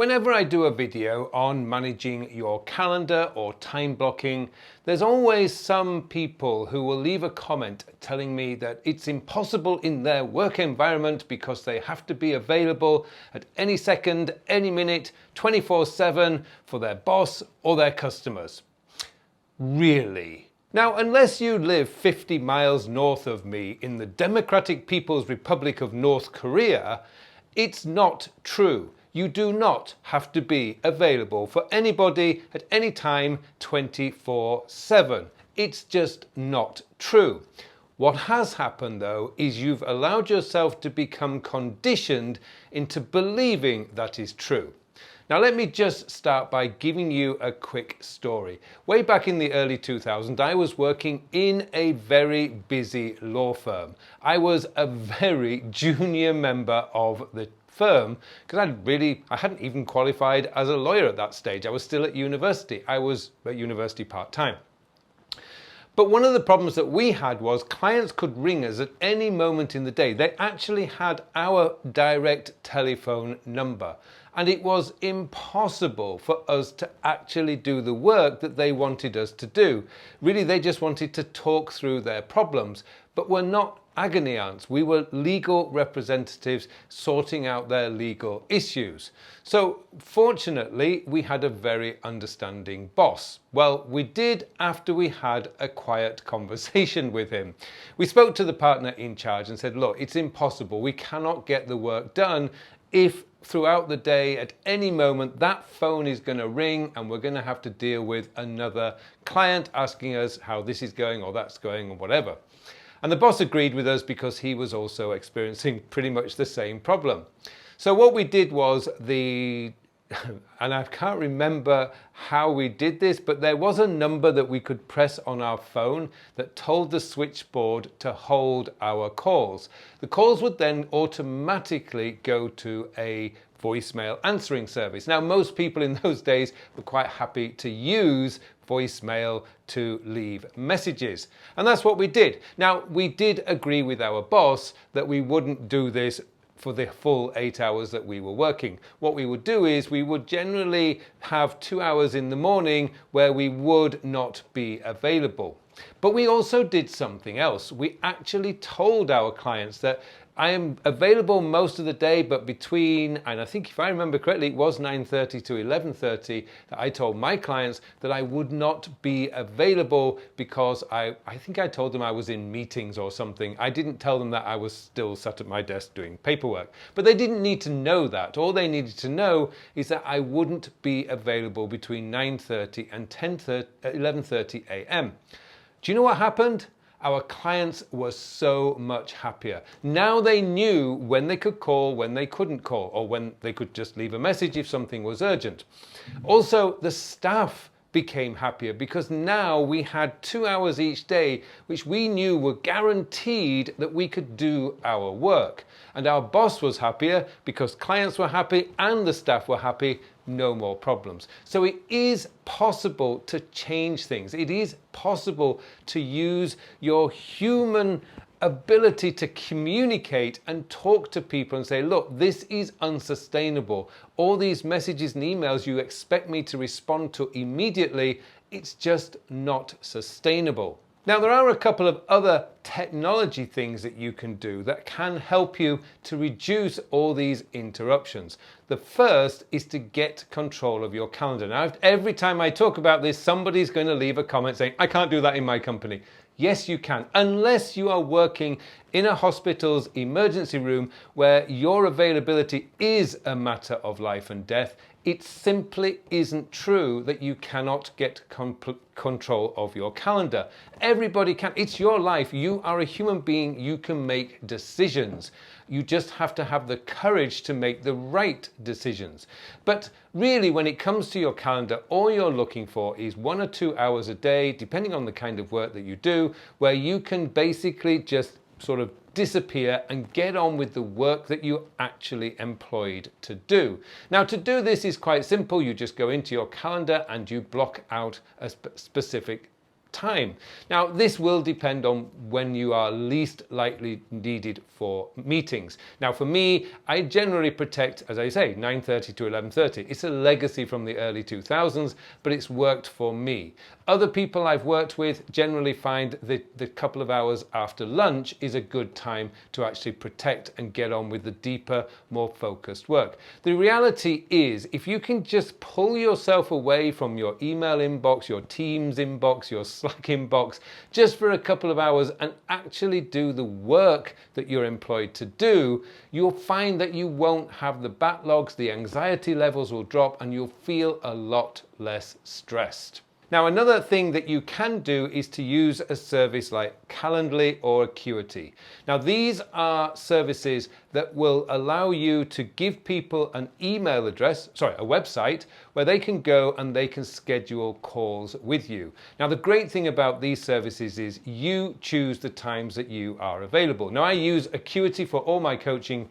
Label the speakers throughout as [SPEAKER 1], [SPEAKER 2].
[SPEAKER 1] Whenever I do a video on managing your calendar or time blocking, there's always some people who will leave a comment telling me that it's impossible in their work environment because they have to be available at any second, any minute, 24/7 for their boss or their customers. Really? Now, unless you live 50 miles north of me in the Democratic People's Republic of North Korea, it's not true. You do not have to be available for anybody at any time 24/7. It's just not true. What has happened though is you've allowed yourself to become conditioned into believing that is true. Now let me just start by giving you a quick story. Way back in the early 2000s, I was working in a very busy law firm. I was a very junior member of the firm because I hadn't even qualified as a lawyer at that stage. I was still at university. I was at university part-time. But one of the problems that we had was clients could ring us at any moment in the day. They actually had our direct telephone number. And it was impossible for us to actually do the work that they wanted us to do. Really, they just wanted to talk through their problems. But we're not agony aunts. We were legal representatives sorting out their legal issues. So fortunately, we had a very understanding boss. Well, we did after we had a quiet conversation with him. We spoke to the partner in charge and said, look, it's impossible. We cannot get the work done if throughout the day at any moment that phone is going to ring and we're going to have to deal with another client asking us how this is going or that's going or whatever. And the boss agreed with us because he was also experiencing pretty much the same problem. So what we did was and I can't remember how we did this, but there was a number that we could press on our phone that told the switchboard to hold our calls. The calls would then automatically go to a voicemail answering service. Now, most people in those days were quite happy to use voicemail to leave messages. And that's what we did. Now, we did agree with our boss that we wouldn't do this for the full 8 hours that we were working. What we would do is we would generally have 2 hours in the morning where we would not be available. But we also did something else. We actually told our clients that I am available most of the day, but between, and I think if I remember correctly, it was 9:30 to 11:30 that I told my clients that I would not be available because I think I told them I was in meetings or something. I didn't tell them that I was still sat at my desk doing paperwork, but they didn't need to know that. All they needed to know is that I wouldn't be available between 9:30 and 11:30 a.m. Do you know what happened? Our clients were so much happier. Now they knew when they could call, when they couldn't call, or when they could just leave a message if something was urgent. Also, the staff became happier because now we had 2 hours each day, which we knew were guaranteed that we could do our work. And our boss was happier because clients were happy and the staff were happy. No more problems. So it is possible to change things. It is possible to use your human ability to communicate and talk to people and say, look, this is unsustainable. All these messages and emails you expect me to respond to immediately, it's just not sustainable. Now, there are a couple of other technology things that you can do that can help you to reduce all these interruptions. The first is to get control of your calendar. Now, every time I talk about this, somebody's going to leave a comment saying, I can't do that in my company. Yes, you can, unless you are working in a hospital's emergency room where your availability is a matter of life and death. It simply isn't true that you cannot get control of your calendar. Everybody can. It's your life. You are a human being. You can make decisions. You just have to have the courage to make the right decisions. But really, when it comes to your calendar, all you're looking for is 1 or 2 hours a day, depending on the kind of work that you do, where you can basically just sort of disappear and get on with the work that you're actually employed to do. Now, to do this is quite simple. You just go into your calendar and you block out a specific time. Now, this will depend on when you are least likely needed for meetings. Now, for me, I generally protect, as I say, 9:30 to 11:30. It's a legacy from the early 2000s, but it's worked for me. Other people I've worked with generally find that the couple of hours after lunch is a good time to actually protect and get on with the deeper, more focused work. The reality is, if you can just pull yourself away from your email inbox, your Teams inbox, your Slack inbox, just for a couple of hours and actually do the work that you're employed to do, you'll find that you won't have the backlogs, the anxiety levels will drop, and you'll feel a lot less stressed. Now, another thing that you can do is to use a service like Calendly or Acuity. Now, these are services that will allow you to give people an email address, a website, where they can go and they can schedule calls with you. Now, the great thing about these services is you choose the times that you are available. Now, I use Acuity for all my coaching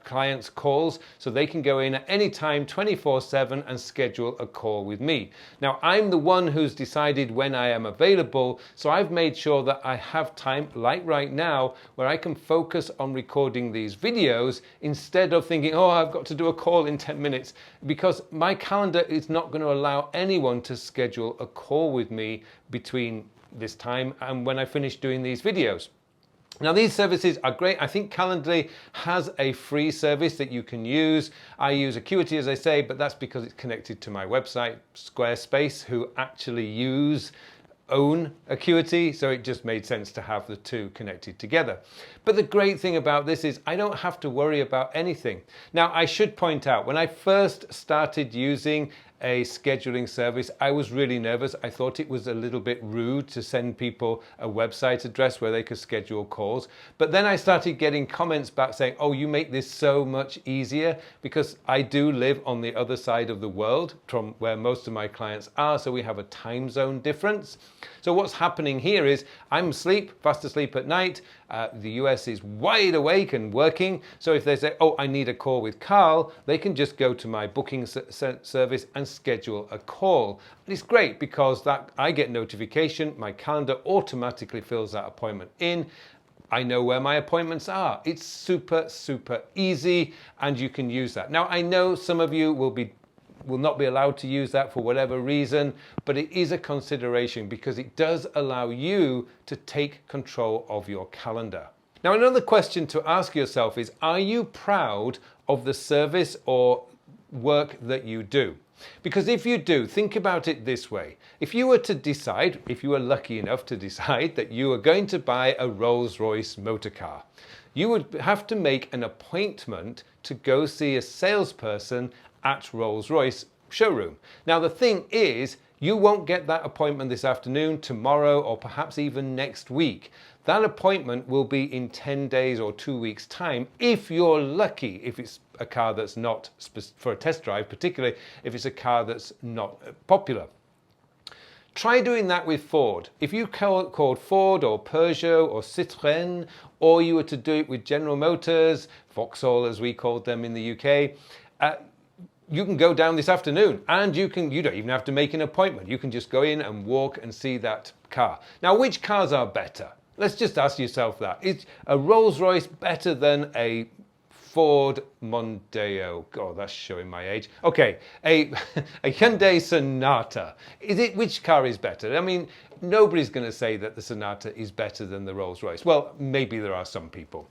[SPEAKER 1] clients' calls, so they can go in at any time 24/7 and schedule a call with me. Now, I'm the one who's decided when I am available, so I've made sure that I have time, like right now, where I can focus on recording these videos instead of thinking, oh, I've got to do a call in 10 minutes, because my calendar is not going to allow anyone to schedule a call with me between this time and when I finish doing these videos. Now, these services are great. I think Calendly has a free service that you can use. I use Acuity, as I say, but that's because it's connected to my website, Squarespace, who actually own Acuity, so it just made sense to have the two connected together. But the great thing about this is I don't have to worry about anything. Now, I should point out, when I first started using a scheduling service, I was really nervous. I thought it was a little bit rude to send people a website address where they could schedule calls. But then I started getting comments back saying, oh, you make this so much easier, because I do live on the other side of the world from where most of my clients are, so we have a time zone difference. So what's happening here is I'm fast asleep at night. The US is wide awake and working. So if they say, oh, I need a call with Carl, they can just go to my booking service and schedule a call. And it's great because I get notification, my calendar automatically fills that appointment in. I know where my appointments are. It's super, super easy, and you can use that. Now, I know some of you will not be allowed to use that for whatever reason, but it is a consideration because it does allow you to take control of your calendar. Now, another question to ask yourself is, are you proud of the service or work that you do? Because if you do, think about it this way. If you were to decide, if you were lucky enough to decide that you were going to buy a Rolls Royce motor car, you would have to make an appointment to go see a salesperson at Rolls Royce showroom. Now, the thing is, you won't get that appointment this afternoon, tomorrow, or perhaps even next week. That appointment will be in 10 days or 2 weeks' time, if you're lucky, if it's a car that's not for a test drive, particularly if it's a car that's not popular. Try doing that with Ford. If you called Ford or Peugeot or Citroën, or you were to do it with General Motors, Vauxhall as we called them in the UK, you can go down this afternoon, and you don't even have to make an appointment. You can just go in and walk and see that car. Now, which cars are better? Let's just ask yourself that. Is a Rolls Royce better than a Ford Mondeo? God, that's showing my age. Okay, a Hyundai Sonata. Which car is better? I mean, nobody's going to say that the Sonata is better than the Rolls Royce. Well, maybe there are some people.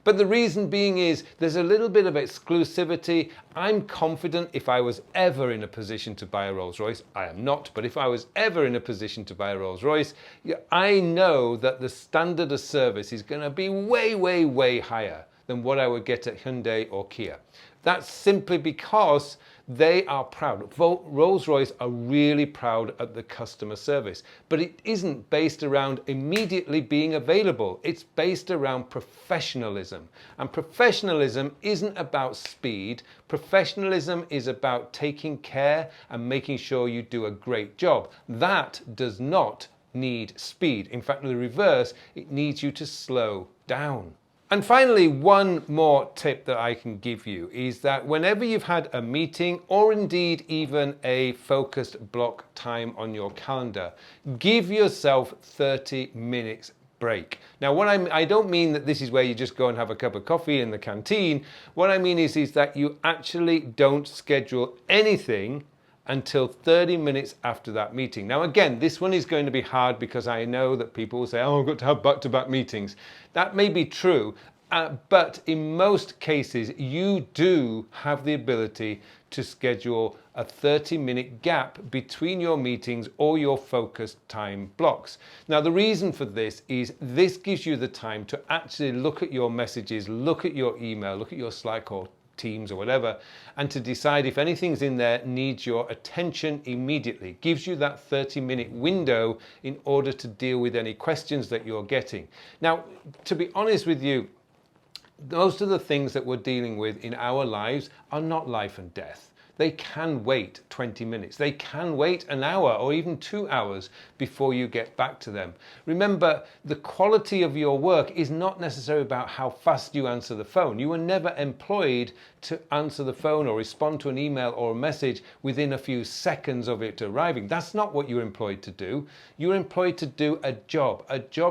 [SPEAKER 1] But the reason being is there's a little bit of exclusivity. I'm confident if I was ever in a position to buy a Rolls Royce, I am not, but if I was ever in a position to buy a Rolls Royce, I know that the standard of service is going to be way, way, way higher than what I would get at Hyundai or Kia. That's simply because they are proud. Rolls-Royce are really proud of the customer service, but it isn't based around immediately being available. It's based around professionalism. And professionalism isn't about speed. Professionalism is about taking care and making sure you do a great job. That does not need speed. In fact, the reverse, it needs you to slow down. And finally, one more tip that I can give you is that whenever you've had a meeting or indeed even a focused block time on your calendar, give yourself 30 minutes break. Now, I don't mean that this is where you just go and have a cup of coffee in the canteen. What I mean is that you actually don't schedule anything until 30 minutes after that meeting. Now, again, this one is going to be hard because I know that people will say, oh, I've got to have back-to-back meetings. That may be true, but in most cases, you do have the ability to schedule a 30-minute gap between your meetings or your focused time blocks. Now, the reason for this is this gives you the time to actually look at your messages, look at your email, look at your Slack or Teams or whatever, and to decide if anything's in there needs your attention immediately. Gives you that 30-minute window in order to deal with any questions that you're getting. Now, to be honest with you, most of the things that we're dealing with in our lives are not life and death. They can wait 20 minutes. They can wait an hour or even 2 hours before you get back to them. Remember, the quality of your work is not necessarily about how fast you answer the phone. You were never employed to answer the phone or respond to an email or a message within a few seconds of it arriving. That's not what you're employed to do. You're employed to do a job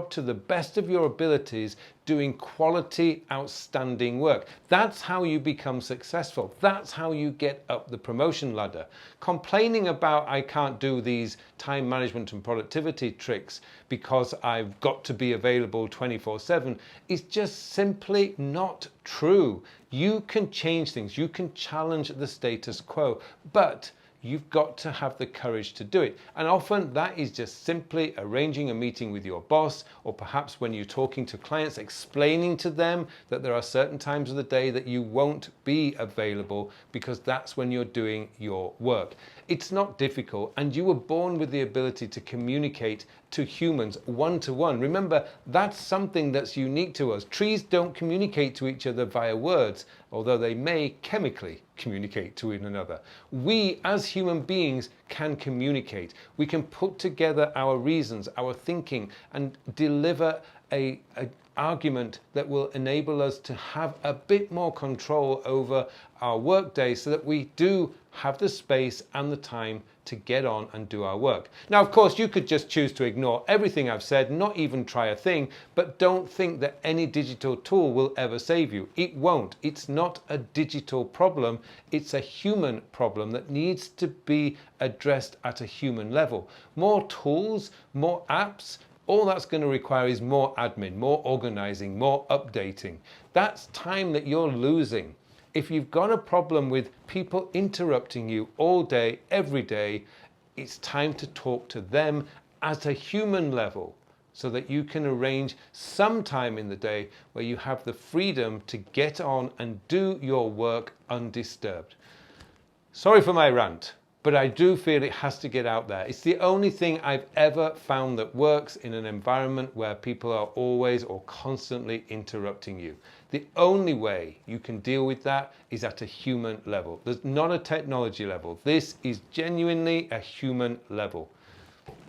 [SPEAKER 1] to the best of your abilities, doing quality, outstanding work. That's how you become successful. That's how you get up the promotion ladder. Complaining about I can't do these time management and productivity tricks because I've got to be available 24/7 is just simply not true. You can change things. You can challenge the status quo, but you've got to have the courage to do it. And often that is just simply arranging a meeting with your boss, or perhaps when you're talking to clients, explaining to them that there are certain times of the day that you won't be available because that's when you're doing your work. It's not difficult, and you were born with the ability to communicate to humans one-to-one. Remember, that's something that's unique to us. Trees don't communicate to each other via words, although they may chemically communicate to one another. We, as human beings, can communicate. We can put together our reasons, our thinking, and deliver an argument that will enable us to have a bit more control over our work day so that we do have the space and the time to get on and do our work. Now, of course, you could just choose to ignore everything I've said, not even try a thing, but don't think that any digital tool will ever save you. It won't. It's not a digital problem. It's a human problem that needs to be addressed at a human level. More tools, more apps, all that's going to require is more admin, more organizing, more updating. That's time that you're losing. If you've got a problem with people interrupting you all day, every day, it's time to talk to them at a human level so that you can arrange some time in the day where you have the freedom to get on and do your work undisturbed. Sorry for my rant, but I do feel it has to get out there. It's the only thing I've ever found that works in an environment where people are always or constantly interrupting you. The only way you can deal with that is at a human level. There's not a technology level. This is genuinely a human level.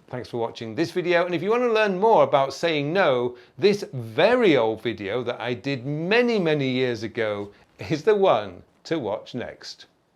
[SPEAKER 1] Thanks for watching this video. And if you want to learn more about saying no, this very old video that I did many, many years ago is the one to watch next.